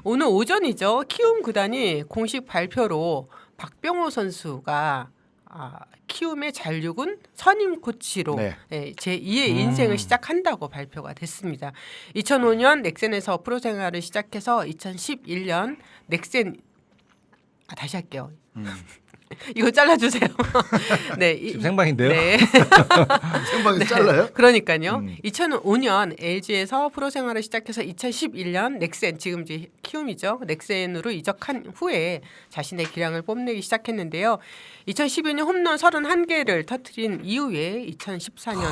오늘 오전이죠. 키움 구단이 공식 발표로 박병호 선수가 키움의 잔류군 선임 코치로 네. 제2의 인생을 시작한다고 발표가 됐습니다. 2005년 넥센에서 프로 생활을 시작해서 2011년 넥센 다시 할게요. 이거 잘라주세요. 네, 지금 생방인데요. 네. 생방에서 잘라요? 그러니까요. 2005년 LG에서 프로 생활을 시작해서 2011년 넥센 지금 이제 키움이죠. 넥센으로 이적한 후에 자신의 기량을 뽐내기 시작했는데요. 2012년 홈런 31개를 터뜨린 이후에 2014년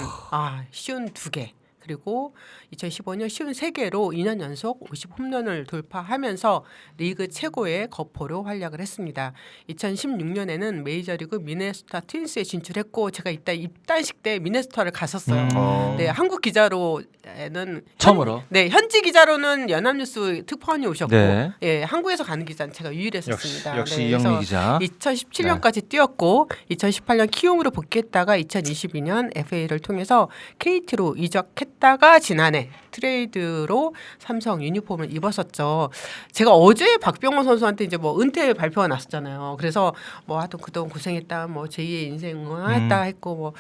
52개 그리고 2015년 53개로 2년 연속 50홈런을 돌파하면서 리그 최고의 거포로 활약을 했습니다. 2016년에는 메이저리그 미네소타 트윈스에 진출했고 제가 이따 입단식 때 미네소타를 갔었어요. 네, 한국 기자로는 처음으로. 현지 기자로는 연합뉴스 특파원이 오셨고 네. 예, 한국에서 가는 기자는 제가 유일했었습니다. 역시 네, 이영미 기자. 2017년까지 뛰었고 2018년 키움으로 복귀했다가 2022년 FA를 통해서 KT로 이적했다가 지난해 트레이드로 삼성 유니폼을 입었었죠. 제가 어제 박병호 선수한테 이제 뭐 은퇴 발표가 났었잖아요. 그래서 뭐 하여튼 그동안 고생했다, 뭐 제2의 인생을 했다 했고 뭐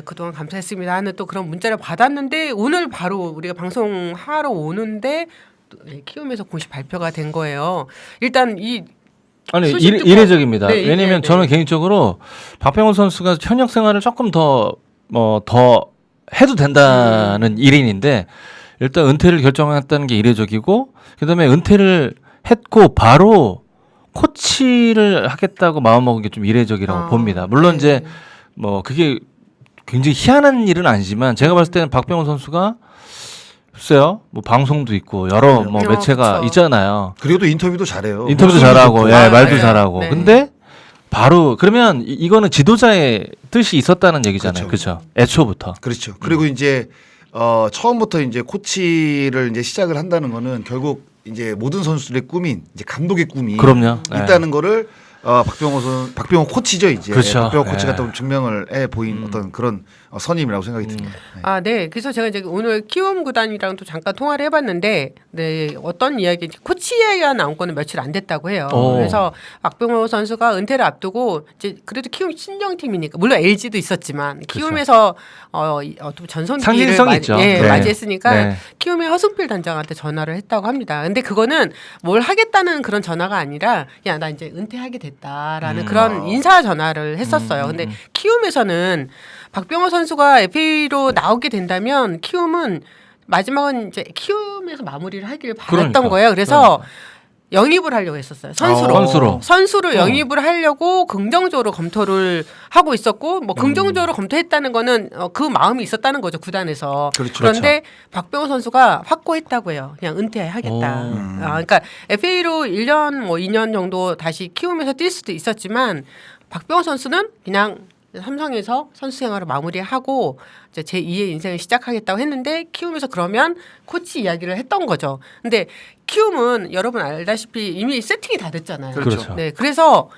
그동안 감사했습니다 하는 또 그런 문자를 받았는데 오늘 바로 우리가 방송하러 오는데 키움에서 공식 발표가 된 거예요. 일단 아니 소식 듣고- 이례적입니다. 네, 왜냐하면 네. 저는 개인적으로 박병호 선수가 현역 생활을 조금 더 해도 된다는 일인인데 일단 은퇴를 결정했다는 게 이례적이고 그다음에 은퇴를 했고 바로 코치를 하겠다고 마음먹은 게 좀 이례적이라고 봅니다. 물론 이제 뭐 그게 굉장히 희한한 일은 아니지만 제가 봤을 때는 박병호 선수가 글쎄요, 뭐 방송도 있고 여러 뭐 매체가 그쵸. 있잖아요. 그리고 또 인터뷰도 잘해요. 인터뷰도 목소리도 잘하고, 좋고. 예, 말도 네. 잘하고. 네. 근데 바로 그러면 이거는 지도자의 뜻이 있었다는 얘기잖아요, 그렇죠? 애초부터. 그렇죠. 그리고 이제 처음부터 이제 코치를 이제 시작을 한다는 거는 결국 이제 모든 선수들의 꿈인 이제 감독의 꿈이 그럼요. 있다는 거를 박병호 코치죠 이제. 그렇죠. 박병호 코치가 네. 또 증명을 해 보인 어떤 그런 선임이라고 생각이 듭니다. 네. 네. 그래서 제가 이제 오늘 키움 구단이랑 또 잠깐 통화를 해봤는데, 네, 어떤 이야기, 코치 이야기가 나온 거는 며칠 안 됐다고 해요. 그래서 박병호 선수가 은퇴를 앞두고 이제 그래도 키움 친정팀이니까 물론 LG도 있었지만 키움에서 또 전성기를 상징성이 있죠. 네. 맞이했으니까 네. 키움의 허승필 단장한테 전화를 했다고 합니다. 근데 그거는 뭘 하겠다는 그런 전화가 아니라 야, 나 이제 은퇴하게 됐다라는 그런 인사 전화를 했었어요. 근데 키움에서는 박병호 선수가 FA로 나오게 된다면 키움은 마지막은 이제 키움에서 마무리를 하길 바랐던 그러니까. 거예요. 그래서 영입을 하려고 했었어요. 선수로 영입을 하려고 긍정적으로 검토를 하고 있었고 뭐 긍정적으로 검토했다는 거는 그 마음이 있었다는 거죠. 구단에서. 그렇죠. 그런데 박병호 선수가 확고했다고 해요. 그냥 은퇴하겠다. 그러니까 FA로 1년 뭐 2년 정도 다시 키움에서 뛸 수도 있었지만 박병호 선수는 그냥 삼성에서 선수 생활을 마무리하고 이제 제2의 인생을 시작하겠다고 했는데 키움에서 그러면 코치 이야기를 했던 거죠. 근데 키움은 여러분 알다시피 이미 세팅이 다 됐잖아요. 그렇죠. 네, 그래서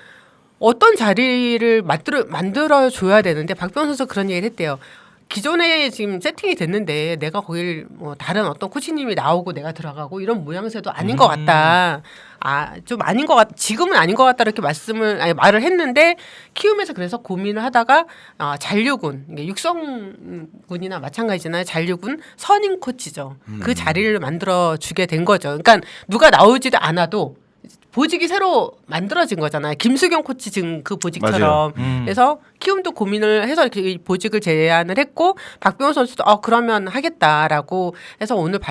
어떤 자리를 만들어 줘야 되는데 박병호 선수 그런 얘기를 했대요. 기존에 지금 세팅이 됐는데 내가 거길 뭐 다른 어떤 코치님이 나오고 내가 들어가고 이런 모양새도 아닌 것 같다. 좀 아닌 것 같. 지금은 아닌 것 같다 이렇게 말을 했는데 키움에서 그래서 고민을 하다가 잔류군 이게 육성군이나 마찬가지잖아요. 잔류군 선임 코치죠. 그 자리를 만들어 주게 된 거죠. 그러니까 누가 나오지도 않아도 보직이 새로 만들어진 거잖아요. 김수경 코치 지금 그 보직처럼. 그래서 키움도 고민을 해서 이렇게 이 보직을 제안을 했고 박병호 선수도 그러면 하겠다라고 해서 오늘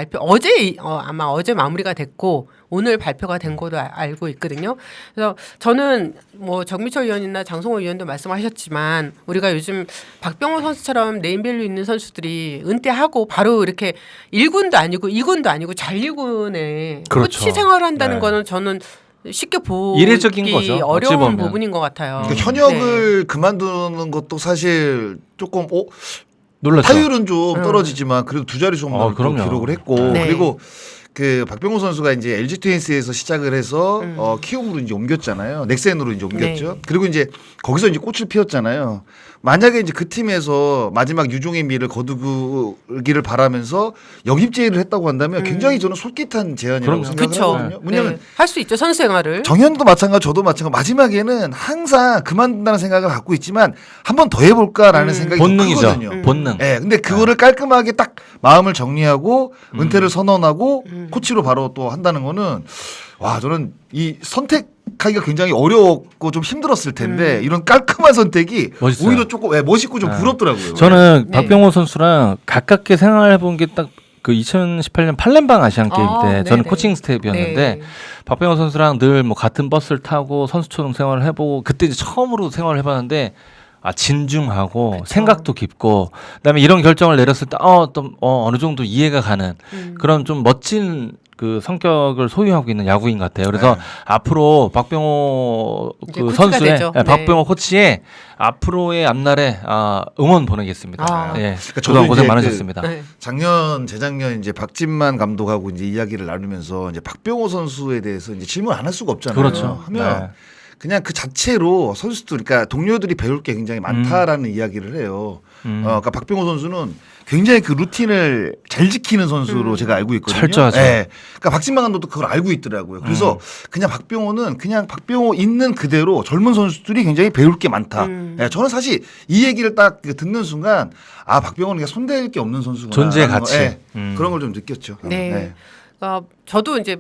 아마 어제 마무리가 됐고 오늘 발표가 된 거로 알고 있거든요. 그래서 저는 뭐 정미철 위원이나 장성호 위원도 말씀하셨지만 우리가 요즘 박병호 선수처럼 네임밸류 있는 선수들이 은퇴하고 바로 이렇게 1군도 아니고 2군도 아니고 잔류군에 그렇죠. 코치 생활을 한다는 네. 거는 저는 쉽게 보기 이례적인 거죠, 어찌 어려운 보면. 부분인 것 같아요. 그러니까 현역을 그만두는 것도 사실 조금 놀랐죠. 타율은 좀 떨어지지만 그래도 두 자리 좀 그럼요. 기록을 했고 네. 그리고 그 박병호 선수가 이제 LG 트윈스에서 시작을 해서 키움으로 이제 옮겼잖아요. 넥센으로 이제 옮겼죠. 네. 그리고 이제 거기서 이제 꽃을 피웠잖아요. 만약에 이제 그 팀에서 마지막 유종의 미를 거두기를 바라면서 영입 제의를 했다고 한다면 굉장히 저는 솔깃한 제안이라고 그럼요. 생각을 그렇죠. 하거든요. 왜냐면 할 수 있죠 선수 생활을. 정현도 마찬가지, 저도 마찬가지. 마지막에는 항상 그만둔다는 생각을 갖고 있지만 한 번 더 해볼까라는 생각이 본능이죠. 크거든요. 본능. 네, 근데 그거를 깔끔하게 딱 마음을 정리하고 은퇴를 선언하고 코치로 바로 또 한다는 거는 와, 저는 이 선택하기가 굉장히 어려웠고 좀 힘들었을 텐데 이런 깔끔한 선택이 멋있어요. 오히려 조금 멋있고 좀 부럽더라고요. 저는 네. 박병호 선수랑 가깝게 생활해 본 게 딱 그 2018년 팔렘방 아시안 게임 때 저는 네네. 코칭 스텝이었는데 네. 박병호 선수랑 늘 뭐 같은 버스를 타고 선수촌 생활을 해보고 그때 이제 처음으로 생활을 해봤는데 진중하고 그쵸. 생각도 깊고 그다음에 이런 결정을 내렸을 때 어느 정도 이해가 가는 그런 좀 멋진 그 성격을 소유하고 있는 야구인 같아요. 그래서 네. 앞으로 박병호 이제 그 코치가 선수의 되죠. 네. 박병호 코치의 앞으로의 앞날에 응원 보내겠습니다. 아. 예, 그러니까 저도 그동안 고생 이제 많으셨습니다. 네. 작년, 재작년 이제 박진만 감독하고 이제 이야기를 나누면서 이제 박병호 선수에 대해서 이제 질문 안 할 수가 없잖아요. 그렇죠. 하면 네. 그냥 그 자체로 선수들, 그러니까 동료들이 배울 게 굉장히 많다라는 이야기를 해요. 그러니까 박병호 선수는 굉장히 그 루틴을 잘 지키는 선수로 제가 알고 있거든요. 철저하죠. 네. 그러니까 박진만 감독도 그걸 알고 있더라고요. 그래서 그냥 박병호는 그냥 박병호 있는 그대로 젊은 선수들이 굉장히 배울 게 많다. 네, 저는 사실 이 얘기를 딱 듣는 순간 박병호는 그냥 손댈 게 없는 선수구나. 존재의 라는 거, 가치. 네, 그런 걸 좀 느꼈죠. 네. 저도 이제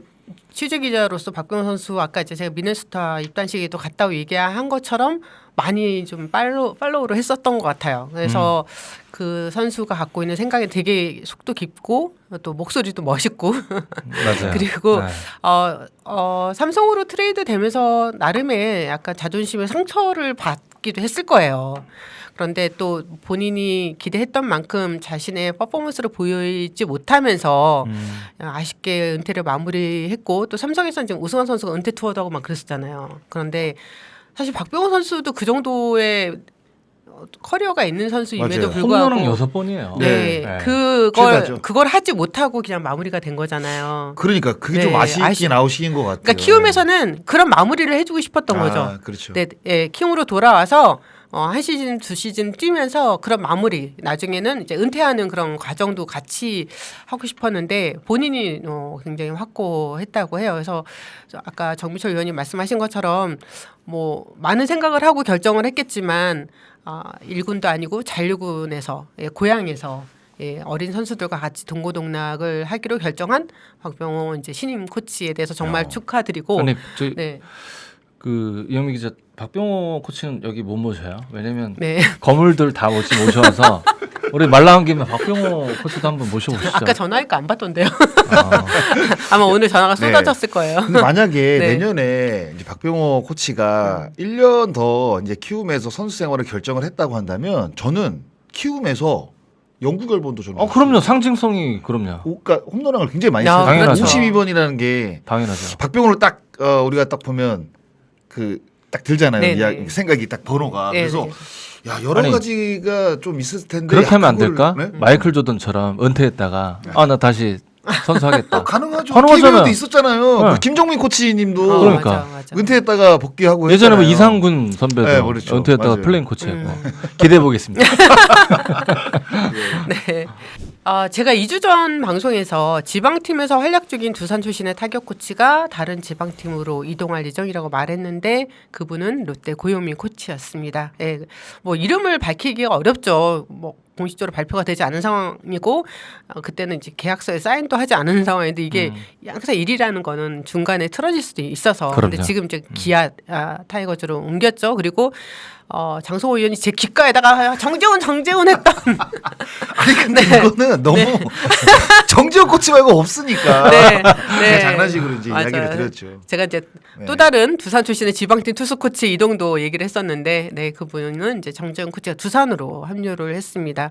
취재 기자로서 박병호 선수 아까 이제 제가 미네소타 입단식에도 갔다고 얘기한 것처럼 많이 좀 팔로우를 했었던 것 같아요. 그래서 그 선수가 갖고 있는 생각이 되게 속도 깊고 또 목소리도 멋있고 맞아요. 그리고 네. 삼성으로 트레이드 되면서 나름의 약간 자존심의 상처를 받기도 했을 거예요. 그런데 또 본인이 기대했던 만큼 자신의 퍼포먼스를 보이지 못하면서 아쉽게 은퇴를 마무리했고 또 삼성에서는 지금 우승환 선수가 은퇴 투어도 하고 막 그랬었잖아요. 그런데 사실 박병호 선수도 그 정도의 커리어가 있는 선수임에도 맞아요. 불구하고 홈런은 6번이에요. 네, 네. 최다죠. 그걸 하지 못하고 그냥 마무리가 된 거잖아요. 그러니까 그게 네, 좀 아쉽긴 아웃인 것 같아요. 그러니까 키움에서는 그런 마무리를 해주고 싶었던 거죠. 그렇죠. 네, 예, 키움으로 돌아와서 한 시즌 두 시즌 뛰면서 그런 마무리 나중에는 이제 은퇴하는 그런 과정도 같이 하고 싶었는데 본인이 굉장히 확고했다고 해요. 그래서 아까 정미철 의원님 말씀하신 것처럼 뭐 많은 생각을 하고 결정을 했겠지만 1군도 아니고 잔류군에서 고향에서 어린 선수들과 같이 동고동락을 하기로 결정한 박병호 이제 신임 코치에 대해서 정말 축하드리고 아니, 저희 네. 그 이영미 기자 박병호 코치는 여기 못 모셔요. 왜냐면 네. 거물들 다 모셔와서 우리 말 나온 김에 박병호 코치도 한번 모셔보시죠. 아까 전화하니까 안 받던데요. 아, 아마 오늘 전화가 네. 쏟아졌을 거예요. 근데 만약에 네. 내년에 이제 박병호 코치가 1년 더 이제 키움에서 선수 생활을 결정을 했다고 한다면 저는 키움에서 영구 결번도 저는 그럼요. 상징성이 그럼요. 그러니까 홈런왕을 굉장히 많이 야, 했어요. 당연하죠. 52번이라는 게 당연하죠. 박병호를 딱 우리가 딱 보면 그 딱 들잖아요. 네네. 이야기, 생각이 딱 번호가. 네네. 그래서 야 여러 아니, 가지가 좀 있을 텐데 그렇게 하면 안 그걸- 될까? 네? 마이클 조던처럼 은퇴했다가 나 다시 선수하겠다. 가능하죠. 가능하잖아요. KBO도 있었잖아요. 네. 그 김종민 코치님도 그러니까. 맞아. 은퇴했다가 복귀하고 예전에 뭐 했잖아요. 이상군 선배도 네, 그렇죠. 은퇴했다가 맞아요. 플레인 코치했고 기대해 보겠습니다. 네. 제가 2주 전 방송에서 지방팀에서 활약 중인 두산 출신의 타격 코치가 다른 지방팀으로 이동할 예정이라고 말했는데 그분은 롯데 고요민 코치였습니다. 예, 뭐 이름을 밝히기가 어렵죠. 뭐 공식적으로 발표가 되지 않은 상황이고 그때는 이제 계약서에 사인도 하지 않은 상황인데 이게 항상 일이라는 거는 중간에 틀어질 수도 있어서 근데 그럼요. 지금 이제 기아 타이거즈로 옮겼죠. 그리고 장성호 의원이 제 귓가에다가 정재훈 했던 아니 근데 네. 이거는 너무 정지훈 코치 말고 없으니까 네, 그냥 장난식으로 이제 맞아요. 이야기를 드렸죠. 제가 이제 네. 또 다른 두산 출신의 지방팀 투수 코치 이동도 얘기를 했었는데, 네 그분은 이제 정재훈 코치가 두산으로 합류를 했습니다.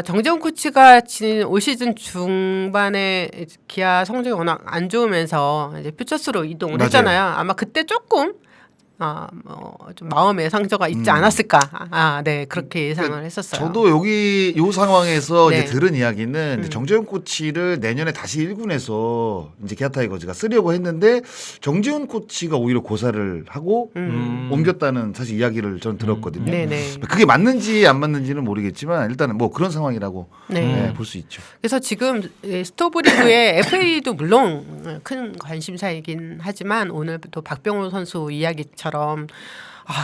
정재훈 코치가 올 시즌 중반에 기아 성적이 워낙 안 좋으면서 이제 퓨처스로 이동을 맞아요. 했잖아요. 아마 그때 조금 좀 마음의 상처가 있지 않았을까. 네, 그렇게 예상을 했었어요. 저도 여기 요 상황에서 네. 이제 들은 이야기는 이제 정재훈 코치를 내년에 다시 1군에서 이제 기아 타이거즈가 쓰려고 했는데 정재훈 코치가 오히려 고사를 하고 옮겼다는 사실 이야기를 저는 들었거든요. 네네. 그게 맞는지 안 맞는지는 모르겠지만 일단은 뭐 그런 상황이라고 네. 볼 수 있죠. 그래서 지금 스토브리그의 FA도 물론 큰 관심사이긴 하지만 오늘 또 박병호 선수 이야기처럼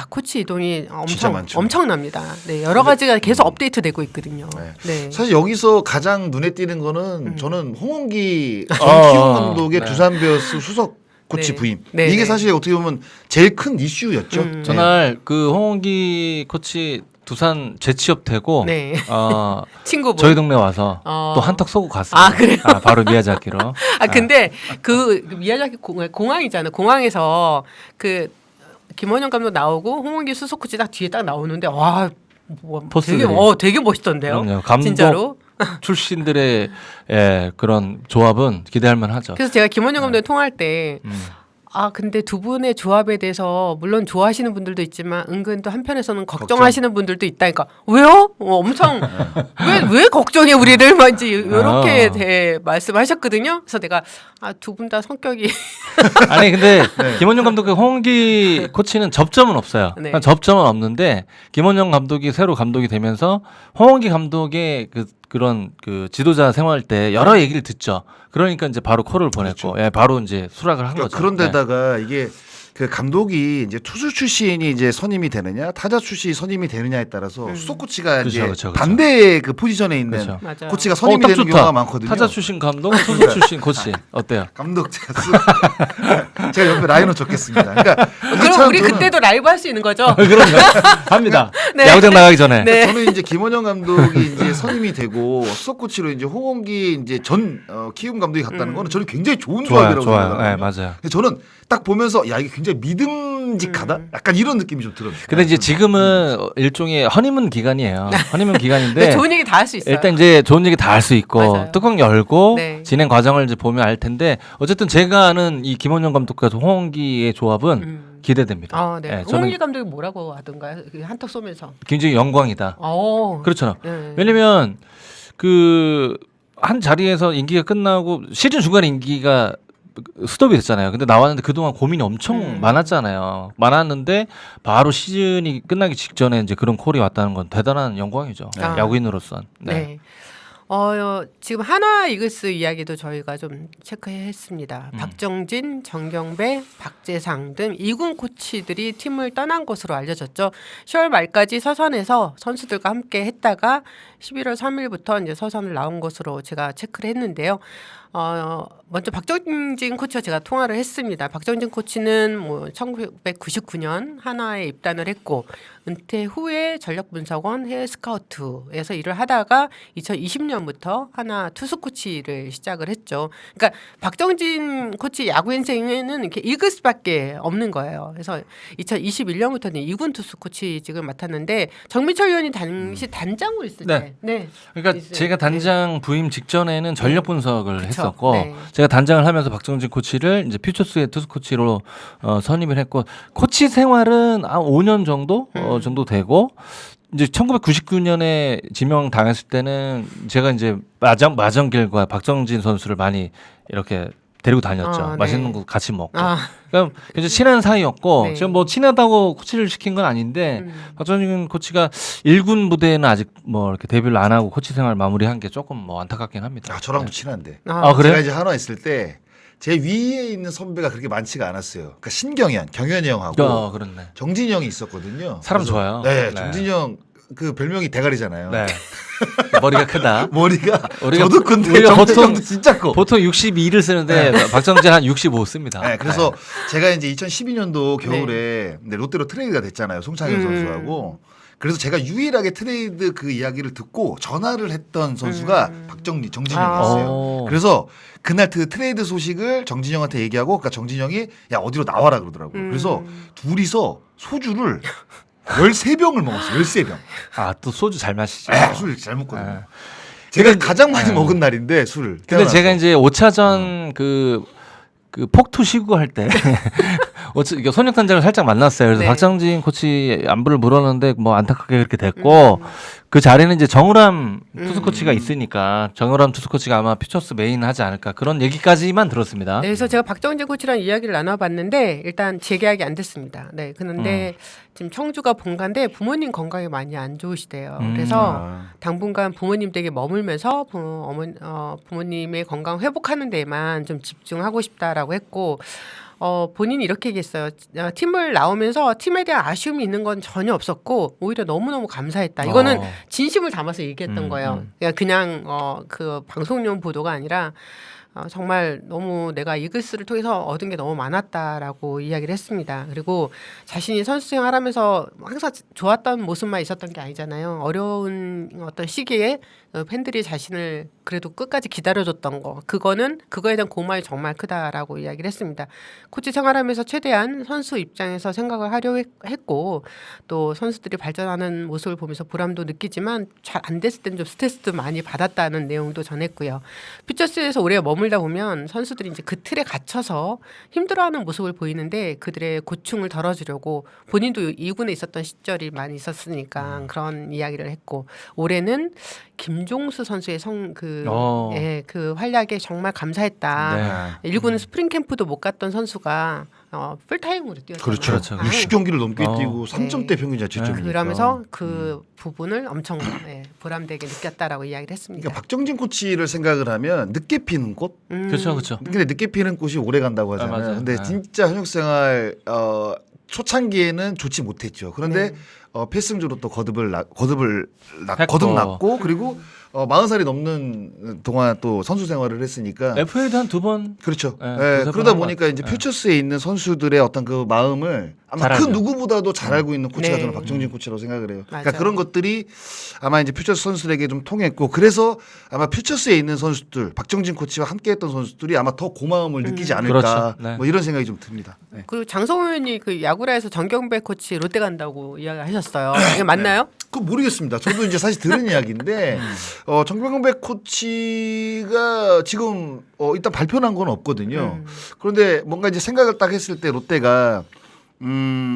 코치 이동이 진짜 많죠. 엄청납니다. 네, 여러 가지가 계속 업데이트되고 있거든요. 네. 사실 여기서 가장 눈에 띄는 거는 저는 홍원기 전 어, 키움 감독의 네. 두산 베어스 수석 코치 네. 부임. 네, 이게 네. 사실 어떻게 보면 제일 큰 이슈였죠. 네. 전날 그 홍원기 코치 두산 재취업되고 네. 친구분. 저희 동네 와서 또 한턱 쏘고 갔어요. 그래요? 바로 미야자키로. 근데 그 미야자키 공항이잖아요. 공항에서 그 김원영 감독 나오고 홍원기 수석 코치 딱 뒤에 딱 나오는데 와, 포스들이. 되게 멋있던데요. 그럼요. 감독 진짜로. 출신들의 그런 조합은 기대할 만하죠. 그래서 제가 김원영 감독이 통화할 때 근데 두 분의 조합에 대해서 물론 좋아하시는 분들도 있지만 은근 또 한편에서는 걱정하시는 분들도 있다니까. 왜요? 엄청 왜 걱정해 우리를 뭔지 이렇게 말씀하셨거든요. 그래서 내가 두 분 다 성격이 아니 근데 김원영 감독과 홍기 코치는 접점은 없어요. 네. 접점은 없는데 김원영 감독이 새로 감독이 되면서 홍기 감독의 그런 지도자 생활 때 여러 얘기를 듣죠. 그러니까 이제 바로 콜을 보냈고, 바로 이제 수락을 한 거죠. 그런데다가 이게 그 감독이 이제 투수 출신이 이제 선임이 되느냐, 타자 출신이 선임이 되느냐에 따라서 수석 코치가 이제 그렇죠. 반대의 그 포지션에 있는 그렇죠. 맞아요. 코치가 선임이 딱 되는 좋다. 경우가 많거든요. 타자 출신 감독, 투수 출신 코치 어때요? 감독 제가 옆에 라이너 적겠습니다. 그러니까 이게 그럼 참 우리 저는- 그때도 라이브 할 수 있는 거죠? 그럼요. 합니다. 네. 야구장 나가기 전에. 네. 저는 이제 김원영 감독이 이제 선임이 되고 수석 코치로 이제 홍원기 이제 전 키움 감독이 갔다는 거는 저는 굉장히 좋은 조합이라고 좋아요. 생각하거든요. 네, 맞아요. 근데 저는 딱 보면서 야 이게 굉장히 믿음직하다. 약간 이런 느낌이 좀 들어요. 근데 이제 지금은 일종의 허니문 기간이에요. 허니문 기간인데 좋은 얘기 다 할 수 있어요. 일단 이제 좋은 얘기 다 할 수 있고 맞아요. 뚜껑 열고 네. 진행 과정을 이제 보면 알 텐데 어쨌든 제가 아는 이 김원영 감독과 홍기의 조합은 기대됩니다. 네. 저는 홍원기 감독이 뭐라고 하던가요? 한턱 쏘면서. 굉장히 영광이다. 그렇잖아. 네. 왜냐면 한 자리에서 임기가 끝나고 시즌 중간에 임기가 스톱이 됐잖아요. 근데 나왔는데 그동안 고민이 엄청 많았잖아요. 많았는데 바로 시즌이 끝나기 직전에 이제 그런 콜이 왔다는 건 대단한 영광이죠. 야구인으로선. 네. 지금 한화 이글스 이야기도 저희가 좀 체크했습니다. 박정진, 정경배, 박재상 등 2군 코치들이 팀을 떠난 것으로 알려졌죠. 10월 말까지 서산에서 선수들과 함께 했다가 11월 3일부터 이제 서산을 나온 것으로 제가 체크를 했는데요. 먼저 박정진 코치와 제가 통화를 했습니다. 박정진 코치는 1999년 한화에 입단을 했고 은퇴 후에 전력분석원 해외 스카우트에서 일을 하다가 2020년부터 한화 투수 코치를 시작을 했죠. 그러니까 박정진 코치 야구 인생에는 이렇게 이글스밖에 없는 거예요. 그래서 2021년부터는 2군 투수 코치직을 맡았는데 정민철 의원이 당시 단장으로 있을 때, 그러니까 있어요. 제가 단장 부임 직전에는 전력 분석을 그쵸. 했었고 네. 제가 단장을 하면서 박정진 코치를 이제 퓨처스의 투수 코치로 선임을 했고 코치 생활은 한 5년 정도 정도 되고 이제 1999년에 지명 당했을 때는 제가 이제 마정길과 박정진 선수를 많이 이렇게 데리고 다녔죠. 네. 맛있는 거 같이 먹고. 그러니까 이제 친한 사이였고 네. 지금 뭐 친하다고 코치를 시킨 건 아닌데 박정진 코치가 1군 무대에는 아직 뭐 이렇게 데뷔를 안 하고 코치 생활 마무리한 게 조금 뭐 안타깝긴 합니다. 저랑도 친한데. 그래요? 제가 이제 한화 있을 때 제 위에 있는 선배가 그렇게 많지가 않았어요. 그러니까 신경현, 경현이 형하고 그렇네. 정진이 형이 있었거든요. 사람 그래서 좋아요. 네, 네. 정진이 형 그 별명이 대가리잖아요. 네. 머리가 크다. 머리가 우리가- 저도 근데 우리가 정진이 보통- 형도 진짜 커. 보통 62를 쓰는데 박정진 한 65 씁니다. 네, 그래서 제가 이제 2012년도 겨울에 롯데로 트레이드가 됐잖아요. 송창현 선수하고. 그래서 제가 유일하게 트레이드 그 이야기를 듣고 전화를 했던 선수가 정진이 형이었어요. 그래서 그날 그 트레이드 소식을 정진이 형한테 얘기하고 그러니까 정진이 형이 야 어디로 나와라 그러더라고요. 그래서 둘이서 소주를 13병을 먹었어요. 13병. 또 소주 잘 마시죠. 술 잘 먹거든요. 네. 제가 가장 많이 먹은 날인데 술. 근데 제가 이제 5차전 그 폭투 시구할 때 이게 손익단장을 살짝 만났어요. 그래서 네. 박정진 코치 안부를 물었는데 뭐 안타깝게 그렇게 됐고 그 자리는 이제 정우람 투수 코치가 있으니까 정우람 투수 코치가 아마 퓨처스 메인 하지 않을까 그런 얘기까지만 들었습니다. 네, 그래서 제가 박정진 코치랑 이야기를 나눠봤는데 일단 재계약이 안 됐습니다. 네, 그런데 지금 청주가 본가인데 부모님 건강이 많이 안 좋으시대요. 그래서 당분간 부모님 댁에 머물면서 부모님의 건강 회복하는 데만 좀 집중하고 싶다라고 했고 본인이 이렇게 얘기했어요. 팀을 나오면서 팀에 대한 아쉬움이 있는 건 전혀 없었고 오히려 너무너무 감사했다. 이거는 진심을 담아서 얘기했던 거예요. 그냥 그 방송용 보도가 아니라 정말 너무 내가 이글스를 통해서 얻은 게 너무 많았다라고 이야기를 했습니다. 그리고 자신이 선수 생활하면서 항상 좋았던 모습만 있었던 게 아니잖아요. 어려운 어떤 시기에 팬들이 자신을 그래도 끝까지 기다려줬던 거 그거에 대한 고마움이 정말 크다라고 이야기를 했습니다. 코치 생활하면서 최대한 선수 입장에서 생각을 하려 했고 또 선수들이 발전하는 모습을 보면서 보람도 느끼지만 잘 안 됐을 때는 좀 스트레스도 많이 받았다는 내용도 전했고요. 퓨처스에서 오래 머물다 보면 선수들이 이제 그 틀에 갇혀서 힘들어하는 모습을 보이는데 그들의 고충을 덜어주려고 본인도 2군에 있었던 시절이 많이 있었으니까 그런 이야기를 했고 올해는 김종수 선수의 그 활약에 정말 감사했다. 네. 1군은 스프링 캠프도 못 갔던 선수가 풀타임으로 뛰었잖아요. 그렇죠. 60경기를 넘게 뛰고 3점대 평균 자책점이니까. 그러면서 그 부분을 엄청 보람되게 느꼈다라고 이야기를 했습니다. 그러니까 박정진 코치를 생각을 하면 늦게 피는 꽃. 그렇죠. 근데 늦게 피는 꽃이 오래 간다고 하잖아요. 맞아요. 근데 진짜 현역생활 초창기에는 좋지 못했죠. 그런데 필승조로 또 거듭났고 그리고 40살이 넘는 동안 또 선수 생활을 했으니까 FA도 한 2번 그렇죠. 네, 예, 두세 그러다 번 보니까 이제 퓨처스에 있는 선수들의 어떤 그 마음을 아마 잘 그 알죠. 누구보다도 잘 알고 있는 코치가 네. 저는 박정진 코치라고 생각을 해요. 맞아요. 그러니까 그런 것들이 아마 이제 퓨처스 선수들에게 좀 통했고 그래서 아마 퓨처스에 있는 선수들 박정진 코치와 함께했던 선수들이 아마 더 고마움을 느끼지 않을까 그렇죠. 네. 뭐 이런 생각이 좀 듭니다. 네. 그리고 장성호 의원이 그 야구라에서 정경배 코치 롯데 간다고 이야기하셨어요. 이게 맞나요? 그거 모르겠습니다. 저도 이제 사실 들은 이야기인데 정병백 코치가 지금 일단 발표난 건 없거든요. 그런데 뭔가 이제 생각을 딱 했을 때 롯데가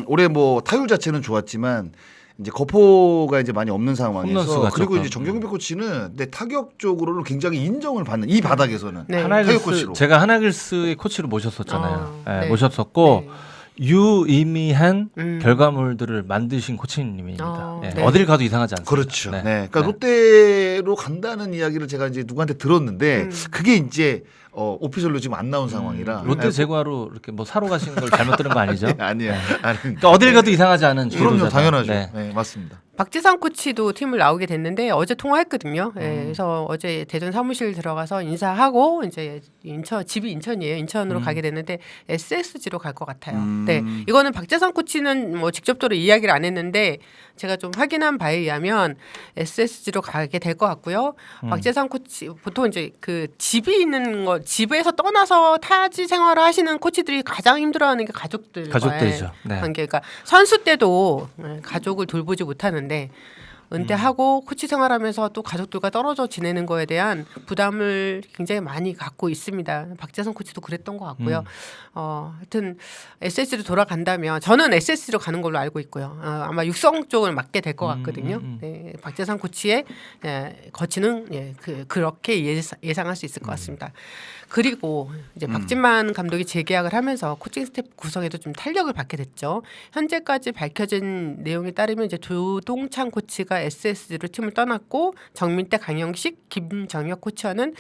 올해 뭐 타율 자체는 좋았지만 이제 거포가 이제 많이 없는 상황에서 홈런수가 그리고 조금. 이제 정경백 코치는 내 타격적으로는 굉장히 인정을 받는 이 바닥에서는 네. 타격 코치로. 제가 하나글스의 코치로 모셨었잖아요. 네. 모셨었고 네. 유의미한 결과물들을 만드신 코치님입니다. 네. 어딜 가도 이상하지 않습니다. 그렇죠. 네. 네. 그러니까 롯데로 간다는 이야기를 제가 이제 누구한테 들었는데 그게 이제 오피셜로 지금 안 나온 상황이라. 롯데 제과로 이렇게 뭐 사러 가신 걸 잘못 들은 거 아니죠? 아니에요. 그러니까 어딜 가도 이상하지 않은 그럼요, 주로잖아요. 당연하죠. 네. 네, 맞습니다. 박지상 코치도 팀을 나오게 됐는데 어제 통화했거든요. 그래서 어제 대전 사무실 들어가서 인사하고 이제 집이 인천이에요. 인천으로 가게 됐는데 SSG로 갈 것 같아요. 네, 이거는 박지상 코치는 뭐 직접적으로 이야기를 안 했는데 제가 좀 확인한 바에 의하면 SSG로 가게 될 것 같고요. 박지상 코치 보통 이제 그 집이 있는 거 집에서 떠나서 타지 생활을 하시는 코치들이 가장 힘들어하는 게 가족들과의 가족들이죠. 네. 관계. 그러니까 선수 때도 가족을 돌보지 못하는데 은퇴하고 코치 생활하면서 또 가족들과 떨어져 지내는 거에 대한 부담을 굉장히 많이 갖고 있습니다. 박재성 코치도 그랬던 것 같고요. 하여튼 SSG로 돌아간다면 저는 SSG로 가는 걸로 알고 있고요. 아마 육성 쪽을 맡게 될 것 같거든요. 네, 박재성 코치의 거치는 그렇게 예상할 수 있을 것 같습니다. 그리고 이제 박진만 감독이 재계약을 하면서 코칭 스태프 구성에도 좀 탄력을 받게 됐죠. 현재까지 밝혀진 내용에 따르면 이제 조동찬 코치가 SSG로 팀을 떠났고 정민태, 강영식, 김정혁 코치와는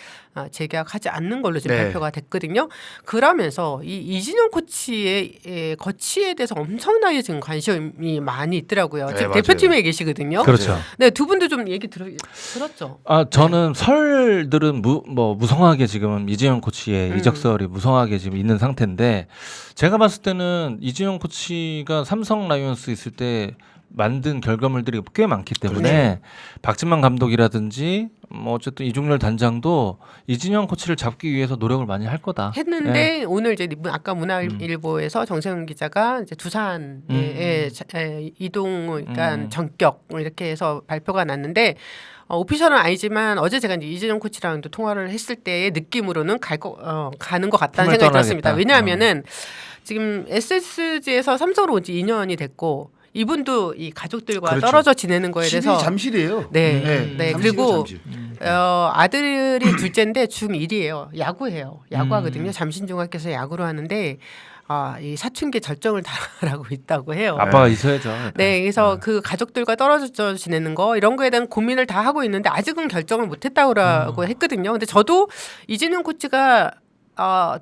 재계약하지 않는 걸로 지금 네. 발표가 됐거든요. 그러면서 이 이진용 코치의 거치에 대해서 엄청나게 지금 관심이 많이 있더라고요. 네, 지금 맞아요. 대표팀에 계시거든요. 그렇죠. 네, 두 분도 좀 얘기 들었죠. 저는 설들은 무성하게 지금 이재용 코치의 이적설이 무성하게 지금 있는 상태인데 제가 봤을 때는 이재용 코치가 삼성 라이온스 있을 때 만든 결과물들이 꽤 많기 때문에 박진만 감독이라든지 뭐 어쨌든 이중렬 단장도 이진영 코치를 잡기 위해서 노력을 많이 할 거다. 했는데 네. 오늘 이제 아까 문화일보에서 정세훈 기자가 이제 두산에 이동, 그러니까 전격 이렇게 해서 발표가 났는데 오피셜은 아니지만 어제 제가 이제 이재용 코치랑도 통화를 했을 때의 느낌으로는 가는 것 같다는 팀을 생각이 들었습니다. 떠나겠다. 왜냐하면은 지금 SSG에서 삼성으로 온 지 2년이 됐고 이분도 이 가족들과 그렇죠. 떨어져 지내는 거에 대해서 잠실이에요. 네. 네. 잠실이요, 그리고 잠실. 아들이 둘째인데 중1이에요. 야구해요. 야구하거든요. 잠신중학교에서 야구를 하는데 이 사춘기 절정을 달하고 있다고 해요. 아빠가 있어야죠. 네, 그래서 그 가족들과 떨어져 지내는 거 이런 거에 대한 고민을 다 하고 있는데 아직은 결정을 못 했다고 했거든요. 근데 저도 이진용 코치가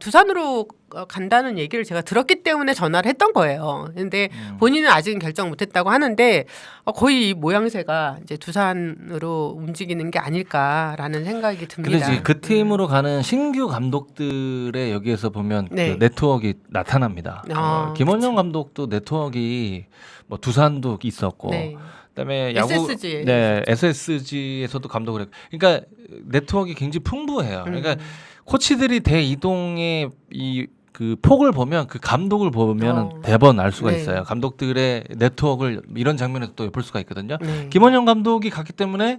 두산으로 간다는 얘기를 제가 들었기 때문에 전화를 했던 거예요. 근데 본인은 아직은 결정 못 했다고 하는데 거의 이 모양새가 이제 두산으로 움직이는 게 아닐까라는 생각이 듭니다. 근데 이제 그 팀으로 가는 신규 감독들의 여기에서 보면 네. 그 네트워크가 나타납니다. 김원영 감독도 네트워크가 뭐 두산도 있었고 네. 그다음에 SSG. 네, SSG에서도 감독을 했고, 그러니까 네트워크가 굉장히 풍부해요. 그러니까 코치들이 대이동의 그 폭을 보면 그 감독을 보면 대번 알 수가 네. 있어요. 감독들의 네트워크를 이런 장면에서 또 볼 수가 있거든요. 네. 김원영 감독이 갔기 때문에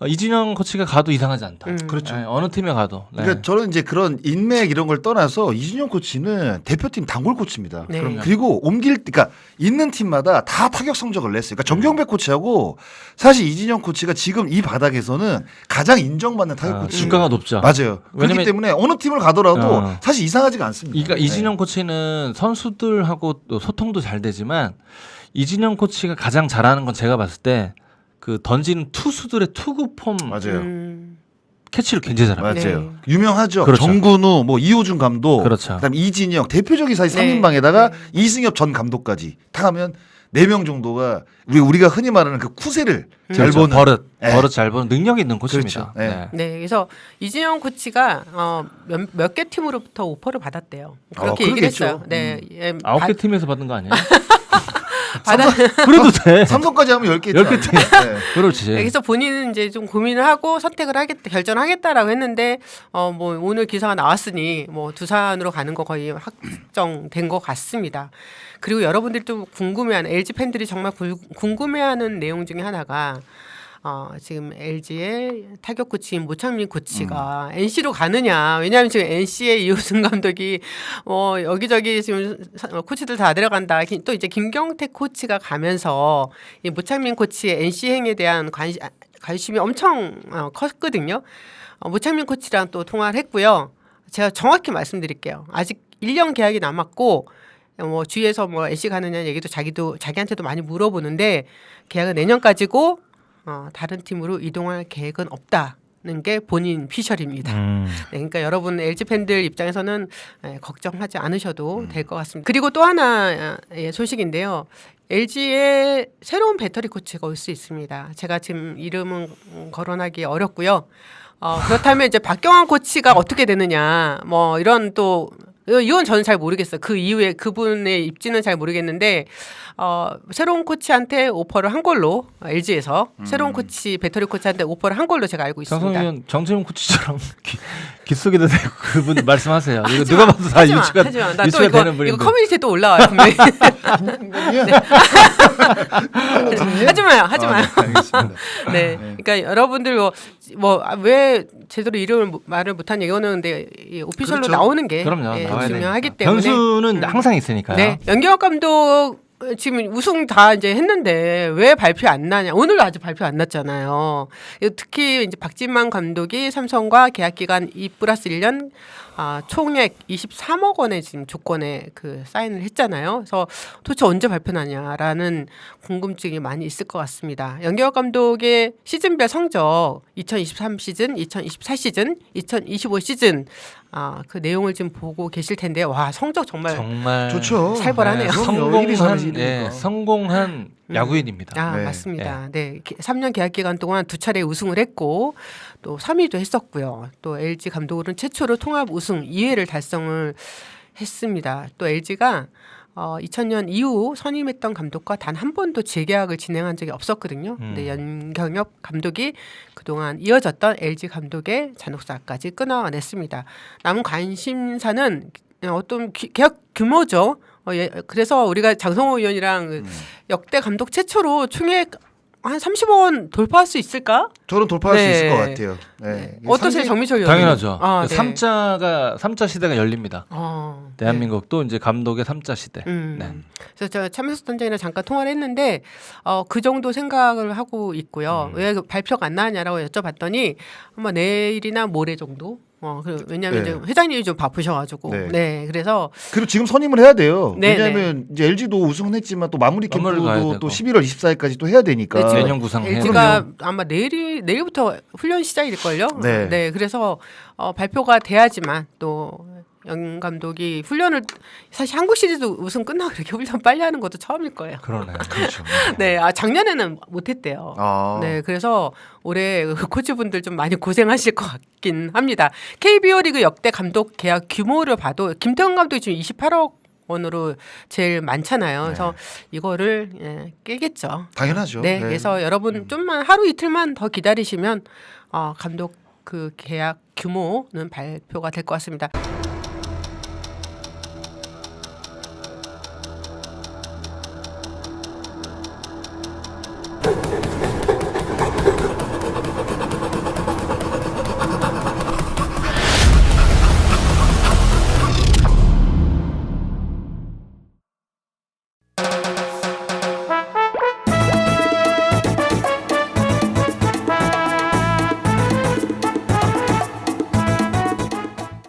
이진영 코치가 가도 이상하지 않다. 그렇죠. 네, 어느 팀에 가도. 네. 그러니까 저는 이제 그런 인맥 이런 걸 떠나서 이진영 코치는 대표팀 단골 코치입니다. 네. 그럼요. 그리고 그러니까 있는 팀마다 다 타격 성적을 냈어요. 그러니까 정경백 코치하고 사실 이진영 코치가 지금 이 바닥에서는 가장 인정받는 타격 코치. 주가가 높죠. 맞아요. 그렇기 왜냐면- 때문에 어느 팀을 가더라도 사실 이상하지가 않습니다. 그러니까 네. 이진영 코치는 선수들하고 또 소통도 잘 되지만 이진영 코치가 가장 잘하는 건 제가 봤을 때 그 던지는 투수들의 투구 폼 맞아요. 캐치를 굉장히 잘합니다. 맞아요. 네. 유명하죠. 그렇죠. 정근우, 뭐 이호준 감독, 그렇죠. 그다음 이진영 대표적인 사실 네. 3인방에다가 이승엽 전 감독까지 다 하면 4명 정도가 우리가 흔히 말하는 그 쿠세를 잘 그렇죠. 보는 버릇 네. 잘 보는 능력이 있는 코치입니다. 그렇죠. 네. 네, 그래서 이진영 코치가 몇 개 팀으로부터 오퍼를 받았대요. 그렇게 얘기를 그러겠죠. 했어요. 네, 9개 팀에서 받은 거 아니에요? 그래도 돼. 삼성까지 하면 10개 10개 팀. 네. 그렇지. 그래서 본인은 이제 좀 고민을 하고 선택을 결정하겠다라고 했는데 뭐 오늘 기사가 나왔으니 뭐 두산으로 가는 거 거의 확정된 것 같습니다. 그리고 여러분들이 좀 궁금해하는 LG 팬들이 정말 궁금해하는 내용 중에 하나가 지금 LG의 타격 코치인 모창민 코치가 NC로 가느냐. 왜냐하면 지금 NC의 이호승 감독이 여기저기 지금 코치들 다 내려간다. 또 이제 김경택 코치가 가면서 이 모창민 코치의 NC 행에 대한 관심이 엄청 컸거든요. 모창민 코치랑 또 통화를 했고요. 제가 정확히 말씀드릴게요. 아직 1년 계약이 남았고 뭐 주위에서 뭐 NC 가느냐 얘기도 자기한테도 많이 물어보는데 계약은 내년까지고 다른 팀으로 이동할 계획은 없다는 게 본인 피셜입니다. 네, 그러니까 여러분 LG 팬들 입장에서는 걱정하지 않으셔도 될 것 같습니다. 그리고 또 하나의 소식인데요. LG의 새로운 배터리 코치가 올 수 있습니다. 제가 지금 이름은 거론하기 어렵고요. 그렇다면 이제 박경환 코치가 어떻게 되느냐, 뭐 이런 또 이건 저는 잘 모르겠어요. 그 이후에 그분의 입지는 잘 모르겠는데 새로운 코치한테 오퍼를 한 걸로 LG에서 새로운 코치 배터리 코치한테 오퍼를 한 걸로 제가 알고 있습니다. 장성현 정재훈 코치처럼 귀 속에도 대고 그분 말씀하세요. 이거 누가 봐도 다 유추가 하지마. 유추가 되는 분인데. 이거 커뮤니티에 또 올라와요 분명히. 하지 마요. 알겠습니다. 네. 그러니까 여러분들 왜 제대로 이름을 말을 못한 이거는 근데 이 오피셜로 그렇죠. 나오는 게 그럼요. 나와야 중요하기 되니까. 때문에 변수는 항상 있으니까요. 네. 연경혁 감독 지금 우승 다 이제 했는데 왜 발표 안 나냐? 오늘도 아직 발표 안 났잖아요. 특히 이제 박진만 감독이 삼성과 계약 기간 2+1년 총액 23억 원의 지금 조건에 그 사인을 했잖아요. 그래서 도대체 언제 발표나냐라는 궁금증이 많이 있을 것 같습니다. 연경혁 감독의 시즌별 성적 2023 시즌, 2024 시즌, 2025 시즌 그 내용을 지금 보고 계실 텐데 와 성적 정말 좋죠. 살벌하네요. 성공한 야구인입니다. 네. 맞습니다. 네. 3년 계약 기간 동안 2차례 우승을 했고 또 3위도 했었고요. 또 LG 감독으로는 최초로 통합 우승 2회를 달성을 했습니다. 또 LG가 2000년 이후 선임했던 감독과 단 한 번도 재계약을 진행한 적이 없었거든요. 근데 연경엽 감독이 그동안 이어졌던 LG 감독의 잔혹사까지 끊어냈습니다. 남은 관심사는 어떤 계약 규모죠. 그래서 우리가 장성호 의원이랑 역대 감독 최초로 총액 한 30억 원 돌파할 수 있을까? 저는 돌파할 수 네. 있을 것 같아요. 네. 어떠세요, 정미철 의원님? 당연하죠. 아, 네. 3자 시대가 열립니다. 대한민국도 이제 감독의 3자 시대. 네. 그래서 저 참여수 단장이랑 잠깐 통화를 했는데 그 정도 생각을 하고 있고요. 왜 발표가 안 나왔냐라고 여쭤봤더니 아마 내일이나 모레 정도. 왜냐하면 네. 이제 회장님이 좀 바쁘셔가지고. 네. 네. 그래서 그리고 지금 선임을 해야 돼요. 네, 왜냐하면 이제 LG도 우승은 했지만 또 마무리 마무리를 가야 캠프도 되고. 또 11월 24일까지 또 해야 되니까. 네, 지금 내년 구상해야 LG가 아마 내일부터 훈련 시작일걸요. 네. 그래서 발표가 돼야지만 또 영 감독이 훈련을 사실 한국 시리즈 우승 끝나고 이렇게 훈련 빨리 하는 것도 처음일 거예요. 그러네. 그렇죠. 네, 작년에는 못했대요. 아. 네, 그래서 올해 코치분들 좀 많이 고생하실 것 같긴 합니다. KBO 리그 역대 감독 계약 규모를 봐도 김태형 감독이 지금 28억 원으로 제일 많잖아요. 그래서 이거를 깨겠죠. 당연하죠. 네, 그래서 여러분 좀만 하루 이틀만 더 기다리시면 감독 그 계약 규모는 발표가 될 것 같습니다.